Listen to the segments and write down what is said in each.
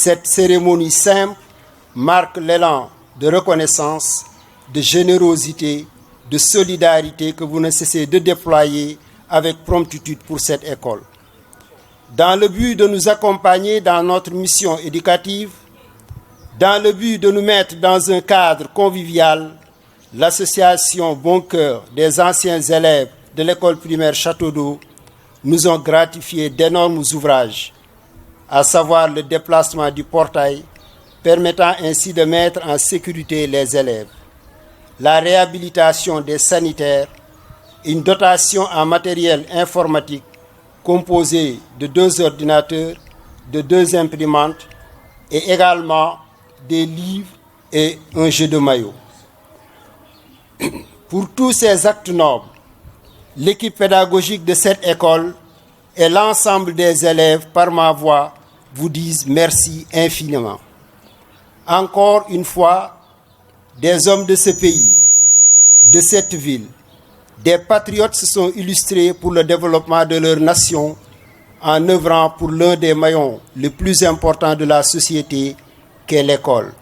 Cette cérémonie simple marque l'élan de reconnaissance, de générosité, de solidarité que vous ne cessez de déployer avec promptitude pour cette école. Dans le but de nous accompagner dans notre mission éducative, dans le but de nous mettre dans un cadre convivial, l'association Bon Cœur des anciens élèves de l'école primaire Château d'Eau nous ont gratifié d'énormes ouvrages, à savoir le déplacement du portail, permettant ainsi de mettre en sécurité les élèves, la réhabilitation des sanitaires, une dotation en matériel informatique composée de 2 ordinateurs, de 2 imprimantes et également des livres et un jeu de maillot. Pour tous ces actes nobles, l'équipe pédagogique de cette école et l'ensemble des élèves par ma voix vous disent merci infiniment. Encore une fois, des hommes de ce pays, de cette ville, des patriotes se sont illustrés pour le développement de leur nation en œuvrant pour l'un des maillons les plus importants de la société qu'est l'école.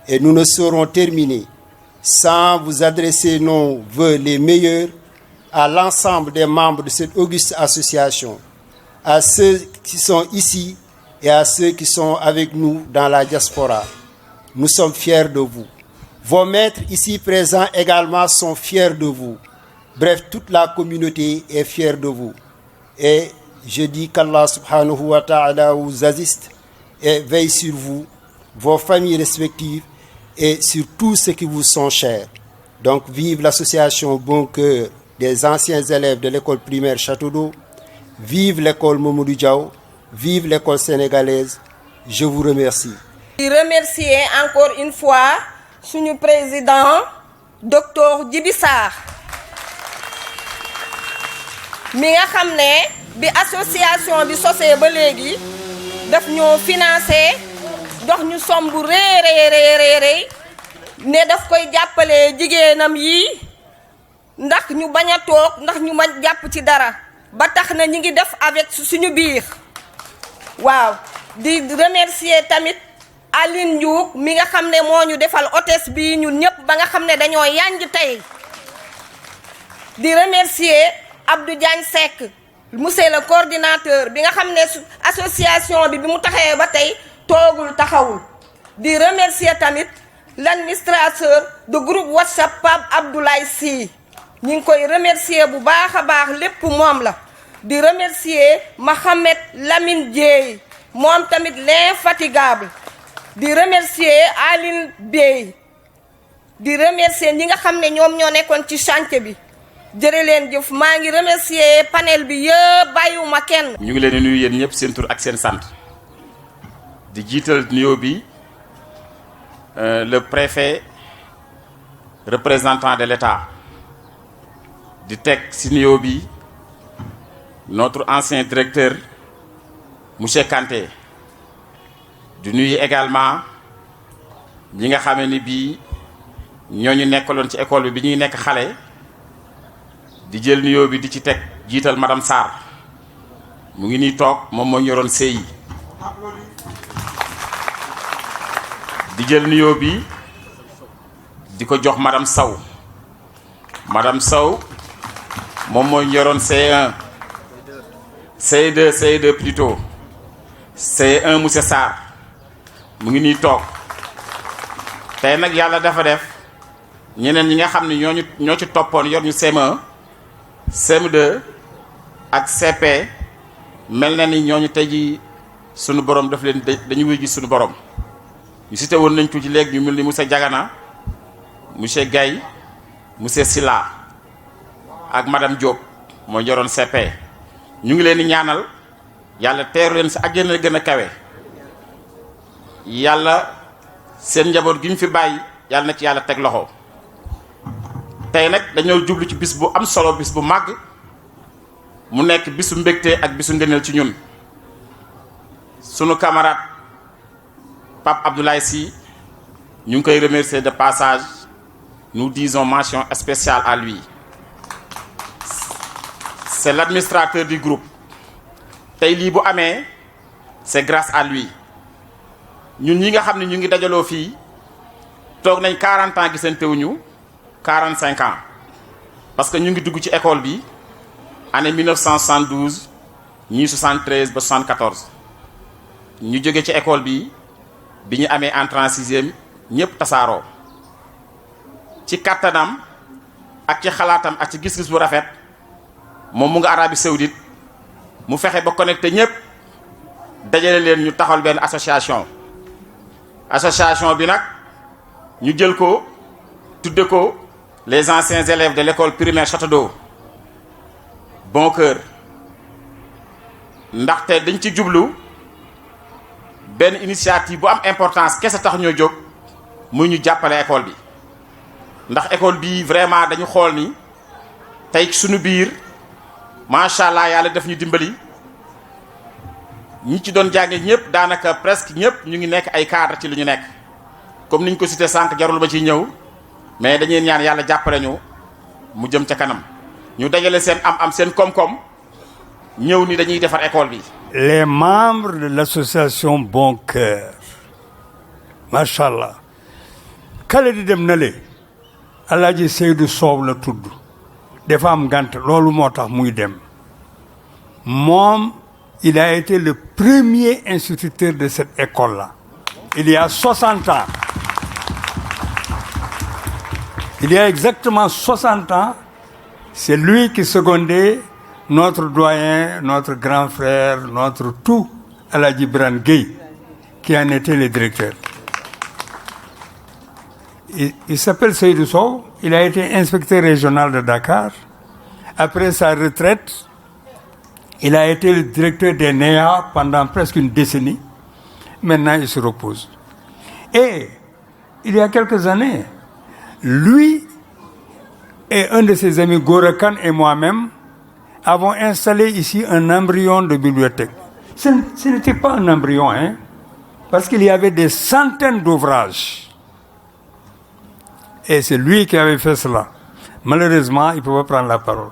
Et nous ne saurons terminer sans vous adresser nos vœux les meilleurs à l'ensemble des membres de cette auguste association, à ceux qui sont ici et à ceux qui sont avec nous dans la diaspora. Nous sommes fiers de vous. Vos maîtres ici présents également sont fiers de vous. Bref, toute la communauté est fière de vous. Et je dis qu'Allah subhanahu wa ta'ala vous assiste et veille sur vous, vos familles respectives et sur tous ceux qui vous sont chers. Donc, vive l'association Bon Cœur des anciens élèves de l'école primaire Château d'Eau. Vive l'école Mamadou Diaw. Vive l'école sénégalaise. Je vous remercie. Je remercie encore une fois suñu président docteur Djibi Sarr mi nga xam ne bi association bi sosee ba léegi daf ñoo financé jox ñu somme bu rëy ne daf koy jàppale jigéenam yi ndax ñu bañ a toog ndax ñu ma jàpp ci dara ba tax na ñi ngi def avec suñu biir waaw di remercier tamit Aline Diouk mi nga xam ne moo ñu defal hôtesse bi ñun ñëpp ba nga xam ne dañoo yanj tey di remercier Abdou Diagne Seck monsieur le coordinateur bi nga xam ne association bi mu taxawee ba tey toogul taxawul di remercier tamit l'administrateur de groupe WhatsApp Pape Abdoulaye Sy ñu ngi koy remercier bu baax a baax lépp moom la di remercier Mohamed Lamine Dieye moom tamit l'infatigable di remercier Aline Bey di remercier ñi nga xam ne ñoom ñoo nekkoon ci chantier bi jërë leen jëf maa ngi remercier panel bi yëpp bàyyiwuma kenn. ñu ngi leen di nuyu yéen ñëpp seen tur ak seen sant di jiital nuyoo bi le préfet représentant de l'État di teg ci nuyoo bi notre ancien directeur monsieur Kanté di nuyu également ñi nga xamee ni bii ñooñu nekkaloon ci école bi ñuy nekk xale di jël nuyoo bi di ci teg jiital madame Sarr mu ngi nii toog moom moo ñoroon CI di jël nuyoo bi di ko jox madame Sow moom moo ñoroon C1 C2 plutôt C1 monsieur Sarr mu ngi nii toog tey nag yàlla dafa def ñeneen ñi nga xam ne ñoo ci toppoon yor ñu CM1 CM2 ak CP mel na ni ñooñu tey ji sunu borom daf leen dañu wuy ji sunu borom ñu cité woon nañ tuuti léegi ñu mel ni monsieur Diagana monsieur Gaye monsieur Silla ak madame Diop moo yoroon CP ñu ngi leen di ñaanal yàlla teeru leen si àjjana gën a kawe yàlla seen njaboot gi ñu fi bàyyi yàlla na ci yàlla teg loxo tey nag dañoo jublu ci bis bu am solo bis bu màgg mu nekk bisu mbégte ak bisu ngëneel ci ñun sunu camarade Pape Abdoulaye Sy ñu ngi koy remercier de passage nous disons mention spéciale à lui c'est l'administrateur du groupe tey lii bu amee c'est grâce à lui ñun ñi nga xam ne ñu ngi dajaloo fii toog nañ 40 ans gisantewuñu 45 ans parce que ñu ngi dugg ci école bi année 1972 ñii 73 ba 74 ñu jóge ci école bi ñu amee entrée en sixième ñëpp tasaaroo ci kattanam ak ci xalaatam ak ci gis-gis bu rafet moom mu nga Arabie Saoudite mu fexe ba connecté ñëpp dajale leen ñu taxawal benn association bi nag ñu jël ko tudde ko les anciens élèves de l'école primaire Château d'Eau Bon Cœur ndaxte dañ ci jublu benn initiative bu am importance kese tax ñoo jóg muy ñu jàppale école bi ndax école bi vraiment dañu xool ni tey suñu biir macha allah yàlla def ñu dimbali ñi ci doon jànge ñëpp daanaka presque ñëpp ñu ngi nekk ay cadre ci lu ñu nekk comme niñ ko cité sànq jarul ba ciy ñëw mais dañuy ñaan yàlla jàppale ñu mu jëm ca kanam ñu dajale seen am seen koom-koom ñëw ni dañuy defar école bi. Les membres de l'association Bon Cœur macha allah kale di dem na le Alaaji Seydou Sow la tudd dafa am gànt loolu moo tax muy dem moom il a été le premier instituteur de cette école-là il y a 60 ans il y a exactement 60 ans c'est lui qui secondait notre doyen, notre grand frère, notre tout, Aladji Birane Gueye, qui en était le directeur. Il s'appelle Seydou Sow, il a été inspecteur régional de Dakar. Après sa retraite, il a été le directeur des NEA pendant presque une décennie. Maintenant, il se repose. Et il y a quelques années, lui et un de ses amis, Gorakan et moi-même, avons installé ici un embryon de bibliothèque. Ce n'était pas un embryon, hein, parce qu'il y avait des centaines d'ouvrages. Et c'est lui qui avait fait cela. Malheureusement, il ne peut pas prendre la parole.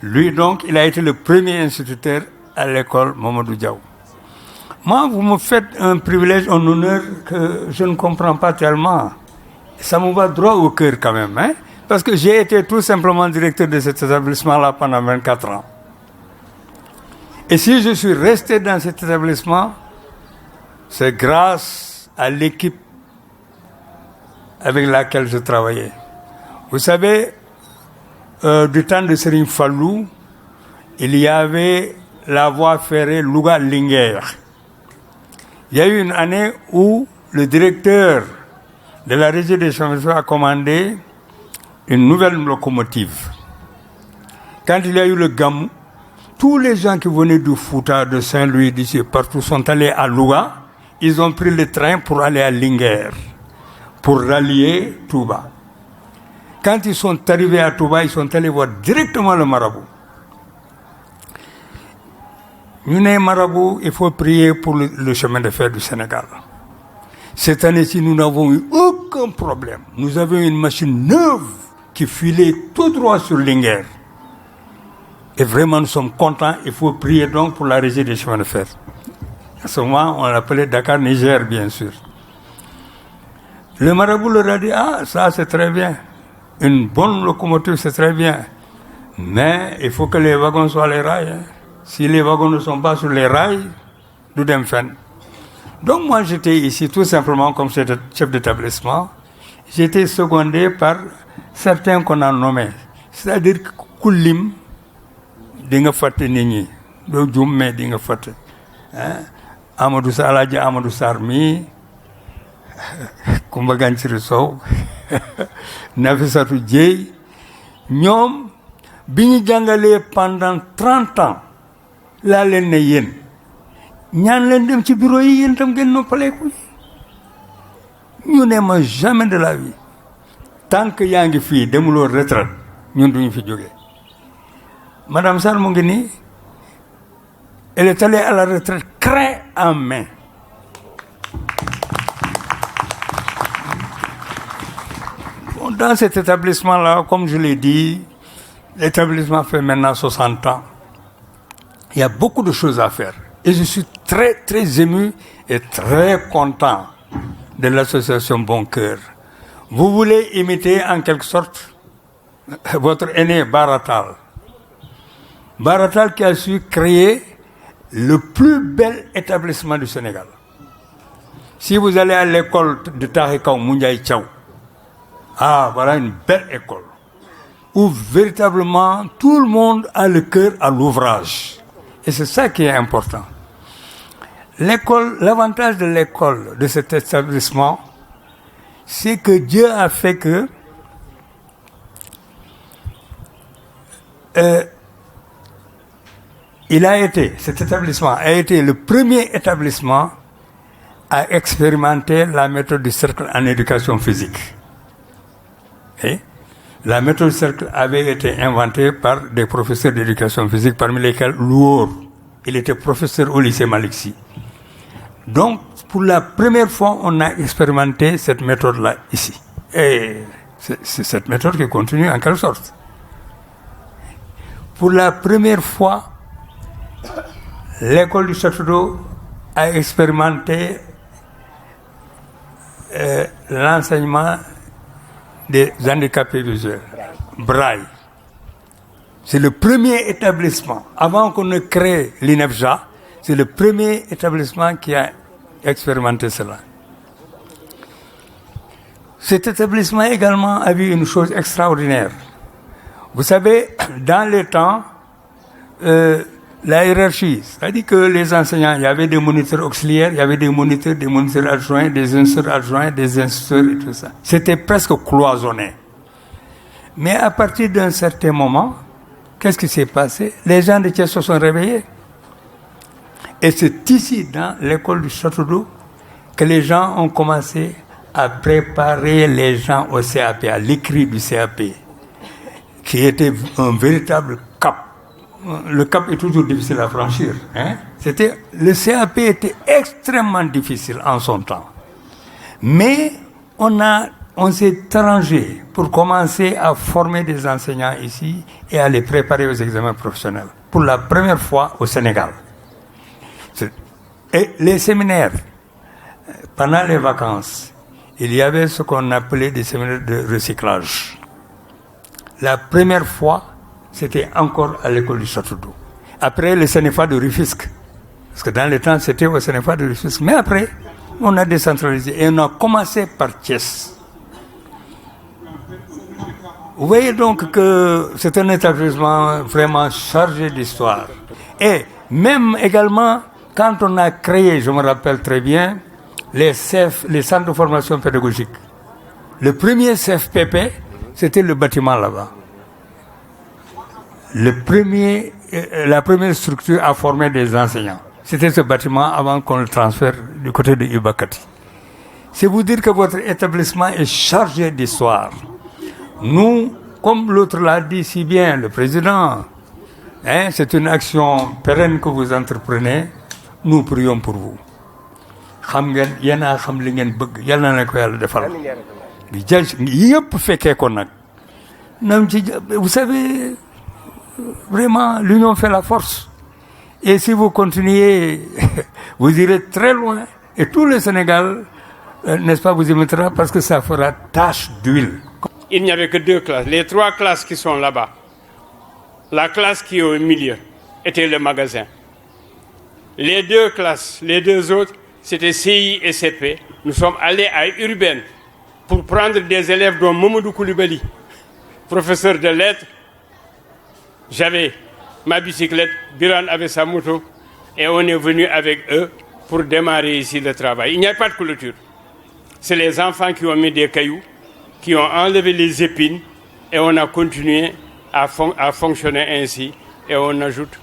Lui, donc, il a été le premier instituteur à l'école Mamadou Diaw. Moi, vous me faites un privilège, un honneur que je ne comprends pas tellement. Ça me va droit au cœur quand même, hein. Parce que j'ai été tout simplement directeur de cet établissement-là pendant 24 ans. Et si je suis resté dans cet établissement, c'est grâce à l'équipe avec laquelle je travaillais. Vous savez, du temps de Serigne Fallou, il y avait la voie ferrée Louga-Linguère. Il y a eu une année où le directeur de la régie des chemins a commandé une nouvelle locomotive. Quand il y a eu le Gamou, tous les gens qui venaient du Fouta, de Saint-Louis, d'ici partout, sont allés à Louga. Ils ont pris le train pour aller à Linguère, pour rallier Touba. Quand ils sont arrivés à Touba, ils sont allés voir directement le marabout. Nous, les marabouts, il faut prier pour le chemin de fer du Sénégal. Cette année-ci, nous n'avons eu aucun problème. Nous avions une machine neuve qui filait tout droit sur Linguère. Et vraiment, nous sommes contents. Il faut prier donc pour la régie des chemins de fer. À ce moment, on l'appelait Dakar-Niger, bien sûr. Le marabout leur a dit, ah, ça c'est très bien. Une bonne locomotive, c'est très bien. Mais il faut que les wagons soient les rails. Hein. Si les wagons ne sont pas sur les rails, nous dem fen. Donc moi, j'étais ici tout simplement comme chef d'établissement. J'étais secondé par certains qu'on a nommés. C'est-à-dire que Koulim, dinga fatte nini, do jumme dinga fatte. Amadou Salaji Amadou Sarmi, Kumba Ganchiri Sow, Nafissatou Dieye, ñoom bi ñu jàngalee pendant 30 ans laa leen ne yéen ñaan leen dem ci bureau yi yéen tam ngeen noppaleeku ñu ne ma jamais de la vie tant que yaa ngi fii demuloo retraite ñun duñu fi jógee. Madame Sarr mu ngi nii elle est allée à la retraite craie en main. Bon, dans cet établissement-là, comme je l'ai dit, l'établissement fait maintenant 60 ans. Il y a beaucoup de choses à faire. Et je suis très, très ému et très content de l'association Bon Cœur. Vous voulez imiter en quelque sorte votre aîné Baratal. Baratal qui a su créer le plus bel établissement du Sénégal. Si vous allez à l'école de Tarikaou Moundiaï Tchaou, voilà une belle école où véritablement tout le monde a le cœur à l'ouvrage. Et c'est ça qui est important. L'école, l'avantage de l'école, de cet établissement, c'est que Dieu a fait que cet établissement a été le premier établissement à expérimenter la méthode du cercle en éducation physique. Et la méthode du cercle avait été inventée par des professeurs d'éducation physique, parmi lesquels Louor. Il était professeur au lycée Malick Sy. Donc, pour la première fois, on a expérimenté cette méthode-là ici. Et c'est cette méthode qui continue en quelque sorte. Pour la première fois, l'école du Château d'Eau a expérimenté l'enseignement des handicapés visuels, Braille. C'est le premier établissement, avant qu'on ne crée l'INEFJA, c'est le premier établissement qui a expérimenté cela. Cet établissement également a vu une chose extraordinaire. Vous savez, dans les temps, la hiérarchie, c'est-à-dire que les enseignants, il y avait des moniteurs auxiliaires, il y avait des moniteurs adjoints, des instructeurs adjoints, des instructeurs et tout ça. C'était presque cloisonné. Mais à partir d'un certain moment, qu'est-ce qui s'est passé? Les gens de Thiès se sont réveillés. Et c'est ici, dans l'école du Château d'Eau, que les gens ont commencé à préparer les gens au CAP, à l'écrit du CAP, qui était un véritable cap. Le cap est toujours difficile à franchir. Le CAP était extrêmement difficile en son temps. Mais on s'est arrangé pour commencer à former des enseignants ici et à les préparer aux examens professionnels. Pour la première fois au Sénégal. Et les séminaires, pendant les vacances, il y avait ce qu'on appelait des séminaires de recyclage. La première fois, c'était encore à l'école du Château d'Eau. Après, le Sénéfa de Rufisque. Parce que dans le temps, c'était au Sénéfa de Rufisque. Mais après, on a décentralisé. Et on a commencé par Thiès. Vous voyez donc que c'est un établissement vraiment chargé d'histoire. Et même également, quand on a créé, je me rappelle très bien, les centres de formation pédagogique. Le premier CFPP, c'était le bâtiment là-bas. La première structure à former des enseignants. C'était ce bâtiment avant qu'on le transfère du côté de Ibakati. C'est vous dire que votre établissement est chargé d'histoire. Nous, comme l'autre l'a dit si bien, le président, c'est une action pérenne que vous entreprenez. Nous prions pour vous. Vous savez, vraiment, l'union fait la force. Et si vous continuez, vous irez très loin. Et tout le Sénégal, n'est-ce pas, vous imitera parce que ça fera tache d'huile. Il n'y avait que 2 classes. Les 3 classes qui sont là-bas, la classe qui est au milieu était le magasin. Les 2 classes, les 2 autres, c'était CI et CP. Nous sommes allés à Urbaine pour prendre des élèves dont Mamadou Koulibaly, professeur de lettres. J'avais ma bicyclette, Biran avait sa moto, et on est venu avec eux pour démarrer ici le travail. Il n'y a pas de clôture. C'est les enfants qui ont mis des cailloux, qui ont enlevé les épines, et on a continué à fonctionner ainsi, et on ajoute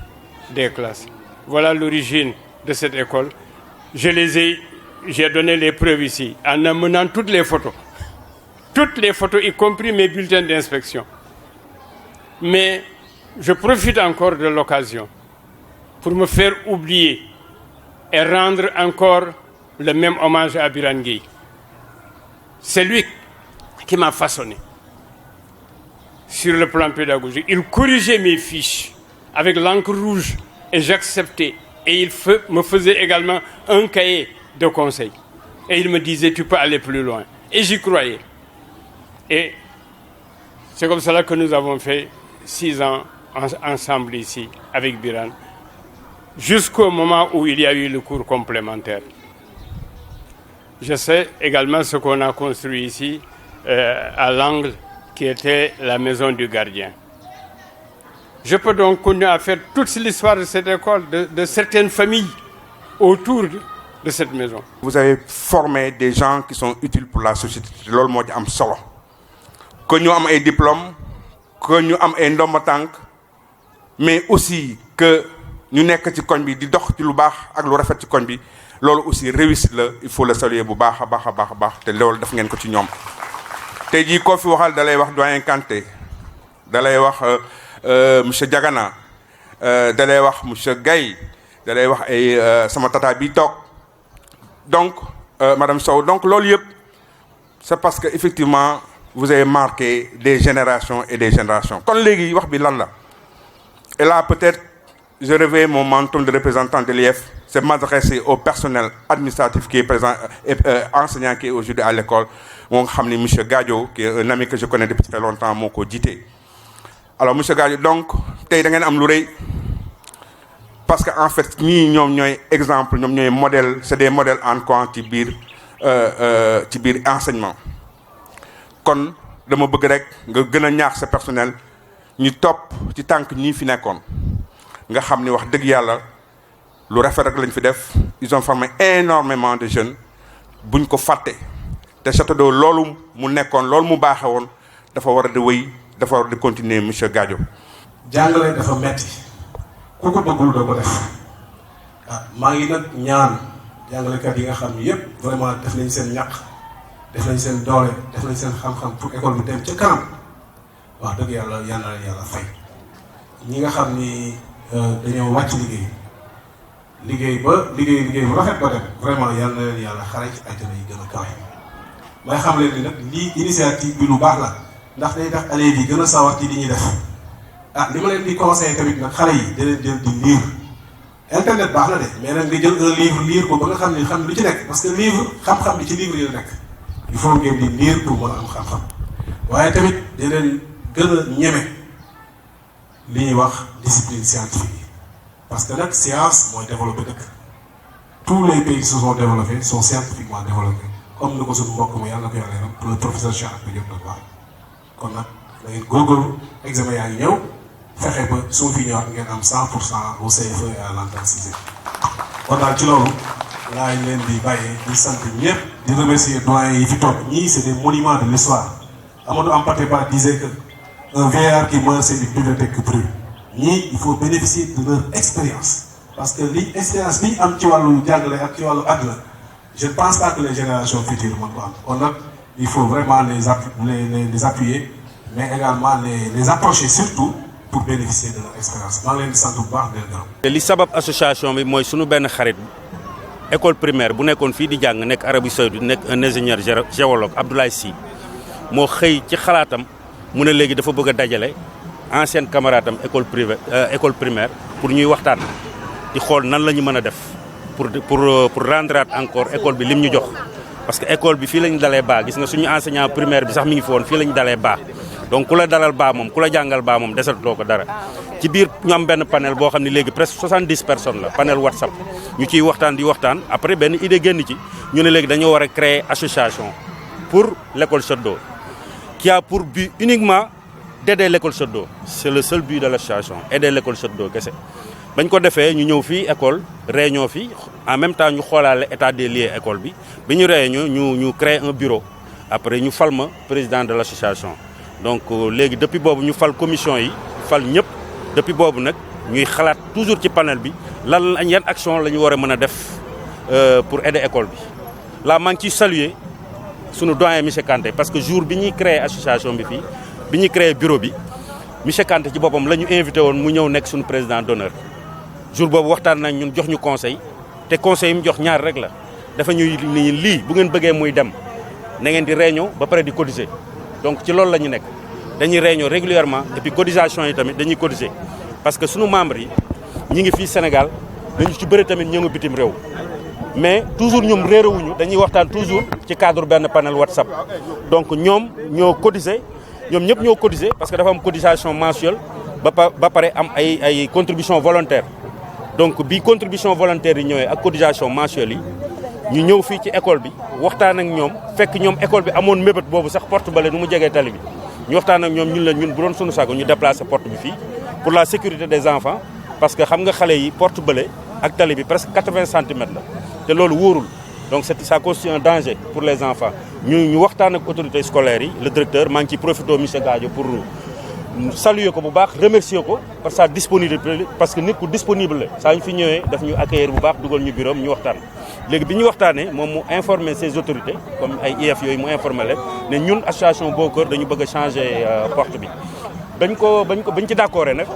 des classes. Voilà l'origine de cette école. J'ai donné les preuves ici, en amenant toutes les photos, y compris mes bulletins d'inspection. Mais je profite encore de l'occasion pour me faire oublier et rendre encore le même hommage à Biran Gueye. C'est lui qui m'a façonné sur le plan pédagogique. Il corrigeait mes fiches avec l'encre rouge et j'acceptais Et il me faisait également un cahier de conseil. Et il me disait, tu peux aller plus loin. Et j'y croyais. Et c'est comme cela que nous avons fait 6 ans ensemble ici, avec Biran, jusqu'au moment où il y a eu le cours complémentaire. Je sais également ce qu'on a construit ici, à l'angle, qui était la maison du gardien. Je peux donc continuer à faire toute l'histoire de cette école, de certaines familles autour de cette maison. Vous avez formé des gens qui sont utiles pour la société. Loolu moo ci am solo. Que ñu am ay diplômes, que ñu am ay ndomba tànk, mais aussi que ñu nekk ci koñ bi di dox ci lu baax ak lu rafet ci koñ bi. Loolu aussi réussite la, il faut le saluer bu baax a baax te loolu def ngeen ko ci ñoom. Tey jii koo fi waxal da lay wax doyen Kanté, da lay wax monsieur Diagana, da lay wax monsieur Gaye, da lay wax ay sama tata bi toog. Donc madame Sow, donc loolu yëpp c'est parce que effectivement vous avez marqué des générations et des générations. Kon léegi wax bi lan la? Et là peut-être je revais mon menton de représentant de l'IEF, c'est m'adresser au personnel administratif qui est présent, enseignant qui est aujourd'hui à l'école. Mon ami M. Gadio, qui est un ami que je connais depuis très longtemps, mon co-dité. Alors M. Gadio, donc, vous avez un peu parce qu'en fait, nous sommes exemple, nous sommes modèle, c'est des modèles en quoi tu bir enseignement. Kon dama bëgg rek nga gëna ñaax sa personnel ñu top ci tank ñi fi nekkon nga xamni wax deug yalla lu rafet rek lañ fi def. Ils ont formé énormément de jeunes buñ ko faté té château d'eau lolu mu nekkon lolu mu baxé won dafa wara di wëy dafa wara di continuer monsieur Gadio. Jàngale dafa metti ku ko bëggul do ko def maa ngi nag ñaan jàngalekat yi nga xam ni yépp vraiment def nañ seen ñaq def nañ seen doole def nañ seen xam-xam pour école bi dem ca kanam wax dëgg yàlla yal na yàlla fay ñi nga xam ni dañoo wàcc liggéey ba liggéey bu rafet ba dem vraiment yal na leen yàlla xare ci àjjana yi gën a kawe. may xam leen ni nag lii initiative bi lu baax la ndax day tax élèves yi gën a sawar ci li ñuy def li ma leen di conseillé tamit nag xale yi da leen jël di lire internet baax na de mais nag nga jël un livre lire ko ba nga xam ne lu ci nekk parce que livre xam-xam bi ci livre yi la nekk il faut ngeen di lire pour mën a am xam-xam waaye tamit da leen gën a ñeme li ñuy wax discipline scientifique yi parce que nag science mooy développé dëkk tous les pays qui se sont développés sont scientifiquement développés comme ni ko suñu mbokk mi yàlla na ko yàlla rek pour le professeur Cheikh Anta Diop de baax kon nag da ngeen góorgóorlu examen yaa ngi ñëw fexe ba su fi ñëwaat ngeen am 100% au CFE et à l'entrée sixième kon daal ci loolu laay leen di bàyyee di sant ñëpp di remercier doyens yi fi toog ñii c'est des monuments de l'histoire Amadou Hampâté Bâ disait que un vieillard qui meurt c'est une bibliothèque qui brûle ñii il faut bénéficier de leur expérience parce que li expérience bi am ci wàllu jàngale ak ci wàllu àdduna je ne pense pas que les générations futures mën ko am kon nag il faut vraiment les appuyer mais également les approcher surtout pour bénéficier de leur expérience maa ngi leen di sant bu baax di leen gërëm. li sabab association bi mooy sunu benn xarit école primaire bu nekkoon fii di jàng nekk Arabie Saoudite nekk un ingénieur géologue Abdoulaye Sy moo xëy ci xalaatam mu ne léegi dafa bëgg a dajale ancienne camarade am école primaire pour ñuy waxtaan di xool nan la ñu mën a def pour rendre encore école bi lim ñu jox parce que école bi fii la ñu dalee baax gis nga suñu enseignant primaire bi sax mi ngi fi woon fii la ñu dalee baax donc ku la dalal baa moom ku la jàngal baa moom desatuloo ko dara ci biir ñu am benn panel boo xam ne léegi presque 70 personnes la panel WhatsApp ñu ciy waxtaan di waxtaan après benn idée génn ci ñu ne léegi dañoo war a créer association pour l'école Château d'Eau qui a pour but uniquement d'aider l'école Château d'Eau c'est le seul but de l'association aider l'école Château d'Eau kese bañ ko defee ñu ñëw fii école réunion fii en même temps ñu xoolaale état des lieux école bi bi ñu réunion ñu créer un bureau après ñu fal ma président de l'association donc léegi depuis boobu ñu fal commission yi fal ñëpp depuis boobu nag ñuy xalaat toujours ci panel bi lan yan action la ñu war a mën a def pour aider école bi là maa ngi ciy saluer sunu doyen monsieur Kanté parce que jour bi ñuy créer association bi fii bi ñuy créer bureau bi monsieur Kanté ci boppam la ñu invité woon mu ñëw nekk suñu président d'honneur jour boobu waxtaan nañ ñun jox ñu conseil te conseil yi mu jox ñaar rek la dafa ñuy ni lii bu ngeen bëggee muy dem na ngeen di réunion ba pare di cotiser donc ci loolu la ñu nekk dañuy réunion régulièrement et puis cotisation yi tamit dañuy cotiser parce que sunu membres yi ñi ngi fii Sénégal dañu ci bëri tamit ñoo ngi bitim réew mais toujours ñoom réerewuñu dañuy waxtaan toujours ci cadre benn panel WhatsApp donc ñoom ñoo cotiser ñoom ñëpp ñoo cotiser parce que dafa am cotisation mensuelle ba pare am ay contribution volontaire donc bi contribution volontaire yi ñëwee ak cotisation mensuelle yi ñu ñëw fii ci école bi waxtaan ak ñoom fekk ñoom école bi amoon mébét boobu sax porte bale nu mu jegee tali bi ñu waxtaan ak ñoom ñun bu doon sunu sago ñu déplacer porte bi fii pour la sécurité des enfants parce que xam nga xale yi porte bale ak tali bi presque 80 centimètres la te loolu wóorul donc ça constitue un danger pour les enfants ñu waxtaan ak autorités scolaires yi le directeur maa ngi ciy profité monsieur Gadio pour saluer ko bu baax remercier ko par sa disponibilité parce que nit ku disponible la saa ñu fi ñëwee daf ñu accueillir bu baax dugal ñu bureau ñu waxtaan léegi bi ñu waxtaanee moom mu informer ses autorités comme ay IEF yooyu mu informer leen ne ñun association Bokër dañu bëgg a changer porte bi bañ ci d'accord nag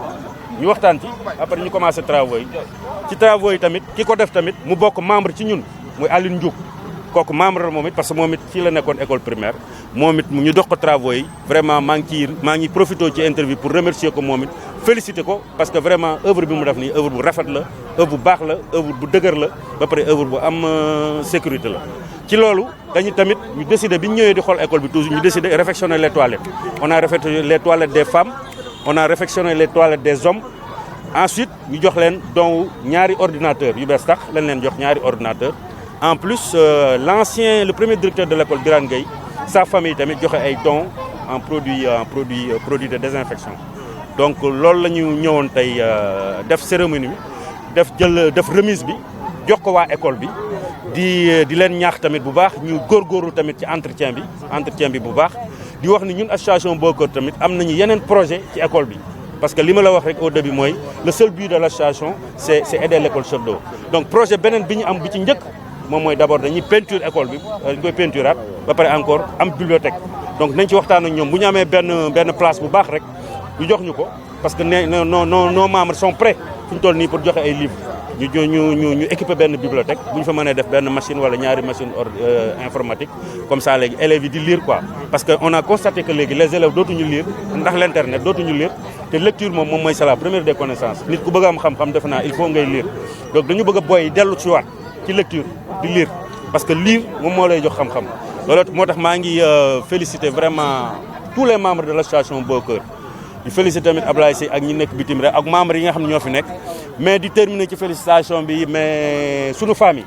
ñu waxtaan ci après ñu commencé travaux yi ci travaux yi tamit ki ko def tamit mu bokk membre ci ñun muy Aline Ndiouk kooku membre la moom it parce que moom it fii la nekkoon école primaire moom it ñu dox ko travaux yi vraiment maa ngi profité ci interview pour remercier ko moom it féliciter ko parce que vraiment œuvre bi mu def nii œuvre bu rafet la œuvre bu baax la œuvre bu dëgër la ba pare œuvre bu am sécurité la ci loolu dañu tamit ñu décider bi ñu ñëwee di xool école bi toujours ñu décider réfectionner les toilettes on a réfectionné les toilettes des femmes on a réfectionné les toilettes des hommes ensuite ñu jox leen donc ñaari ordinateur yu bees tax lañ leen jox ñaari ordinateur en plus le premier directeur de l'école Birane Gueye sa famille tamit joxe ay dons en produit de désinfection donc loolu la ñu ñëwoon tey def cérémonie bi def remise bi jox ko waa école bi di leen ñaax tamit bu baax ñu góorgóorlu tamit ci entretien bi bu baax di wax ni ñun association Bokër tamit am nañu yeneen projet ci école bi parce que li ma la wax rek au début mooy le seul but de l'association c'est aider l'école Cheikh Do donc projet beneen bi ñu am bi ci njëkk moom mooy d'abord dañuy peinture école bi dañ koy peinturaat ba pare encore am bibliothèque donc nañ ci waxtaan ak ñoom bu ñu amee benn place bu baax rek ñu jox ñu ko parce que nos membres sont prêts fu ñu toll nii pour joxe ay livres ñu équiper benn bibliothèque bu ñu fa mënee def benn machine wala ñaari machine informatique comme ça léegi élèves yi di lire quoi parce que on a constaté que léegi les élèves dootuñu lire ndax l'internet dootuñu lire te lecture moom mooy c'est la première des connaissances nit ku bëgg am xam-xam defe naa il faut ngay lire donc dañu bëgg a boy dellu ci waat ci lecture di lire parce que lire moom moo lay jox xam-xam loolu moo tax maa ngi féliciter vraiment tous les membres de l'association Bokër di féliciter tamit Ablaye Sy ak ñi nekk bitim rek ak membres yi nga xam ne ñoo fi nekk mais di terminer ci félicitation bi mais sunu famille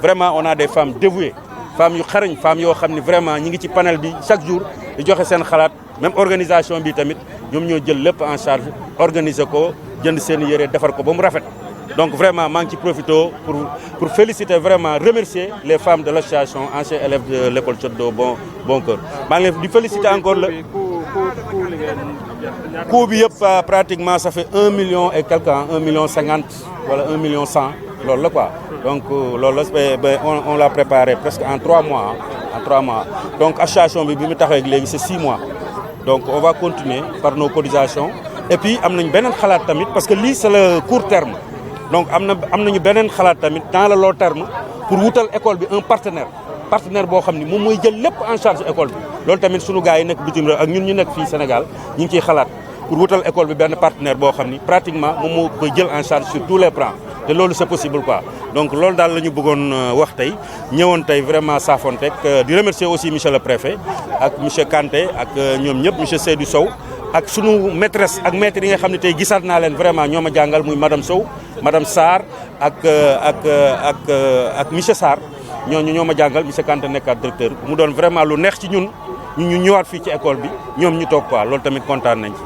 vraiment on a des femmes dévouées femmes yu xarañ femmes yoo xam ne vraiment ñi ngi ci panel bi chaque jour di joxe seen xalaat même organisation bi tamit ñoom ñoo jël lépp en charge organiser ko jënd seen yére defar ko ba mu rafet donc vraiment maa ngi ci profité pour féliciter vraiment remercier les femmes de l'association anciens élèves de l'école Cheikh Do Bokër maa ngi leen di féliciter encore le coût bi yëpp pratiquement ça fait 1 million et quelque 1 million 50 wala 1 million 100 loolu la quoi donc loolu la on l'a préparé presque en 3 mois donc association bi mu taxawee léegi c'est 6 mois donc on va continuer par nos cotisations et puis am nañ beneen xalaat tamit parce que lii c'est le court terme donc am nañu beneen xalaat tamit dans le long terme pour wutal école bi un partenaire boo xam ni moom mooy jël lépp en charge école bi loolu tamit sunu gars yi nekk bitim réew ak ñun ñu nekk fii Sénégal ñu ngi ciy xalaat pour wutal école bi benn partenaire boo xam ni pratiquement moom moo koy jël en charge sur tous les plans te loolu c'est possible quoi donc loolu daal la ñu bëggoon wax tey ñëwoon tey vraiment saafontek di remercier aussi monsieur le préfet ak monsieur Kanté ak ñoom ñëpp monsieur Seydou Sow ak sunu maîtresse ak maître yi nga xam ne tey gisaat naa leen vraiment ñoo ma jàngal muy madame Sow madame Sarr ak monsieur Sarr ñooñu ñoo ma jàngal monsieur Kanté nekkaat directeur mu doon vraiment lu neex ci ñun ñu ñëwaat fii ci école bi ñoom ñu toog quoi loolu tamit kontaan nañ ci